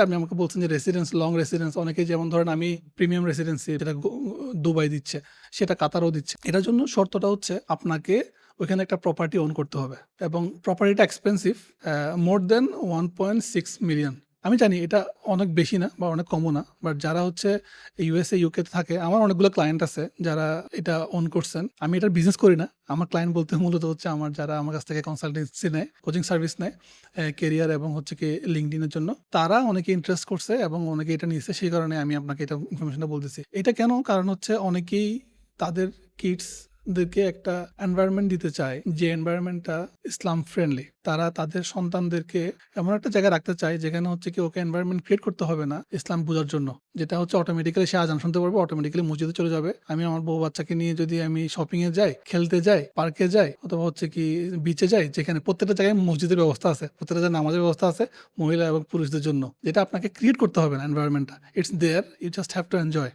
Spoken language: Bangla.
আপনি আমাকে বলছেন যে রেসিডেন্স, লং রেসিডেন্স, অনেকেই যেমন ধরেন আমি প্রিমিয়াম রেসিডেন্সি যেটা দুবাই দিচ্ছে, সেটা কাতারও দিচ্ছে। এটার জন্য শর্তটা হচ্ছে আপনাকে ওইখানে একটা প্রপার্টি ওন করতে হবে এবং প্রপার্টিটা এক্সপেন্সিভ, মোর দেন 1.6 মিলিয়ন। আমি জানি এটা অনেক বেশি না বা অনেক কমও না, বাট যারা হচ্ছে ইউএসএ ইউকে থাকে, আমার অনেকগুলো ক্লায়েন্ট আছে যারা এটা ওন করছেন। আমি এটার বিজনেস করি না, আমার ক্লায়েন্ট বলতে মূলত হচ্ছে আমার যারা আমার কাছ থেকে কনসালটেন্সি নেয়, কোচিং সার্ভিস নেয় কেরিয়ার এবং হচ্ছে কি লিঙ্কডিনের জন্য, তারা অনেকে ইন্টারেস্ট করছে এবং অনেকে এটা নিয়েছে। সেই কারণে আমি আপনাকে এটা ইনফরমেশনটা বলতেছি। এটা কেন? কারণ হচ্ছে অনেকেই তাদের কিডসদেরকে একটা এনভায়রনমেন্ট দিতে চায় যে এনভায়রনমেন্টটা ইসলাম ফ্রেন্ডলি। তারা তাদের সন্তানদেরকে এমন একটা জায়গায় রাখতে চায় যেখানে হচ্ছে কি ওকে এনভায়রনমেন্ট ক্রিয়েট করতে হবে না ইসলাম বোঝার জন্য, যেটা হচ্ছে অটোমেটিক্যালি সে আজান শুনতে পারবে, অটোমেটিক্যালি মসজিদে চলে যাবে। আমি আমার বউ বাচ্চাকে নিয়ে যদি আমি শপিং এ যাই, খেলতে যাই, পার্কে যাই, অথবা হচ্ছে কি বিচে যাই, যেখানে প্রত্যেকটা জায়গায় মসজিদের ব্যবস্থা আছে, প্রত্যেকটা জায়গায় নামাজের ব্যবস্থা আছে মহিলা এবং পুরুষদের জন্য, যেটা আপনাকে ক্রিয়েট করতে হবে না এনভায়রনমেন্টটা। It's there, you just have to enjoy.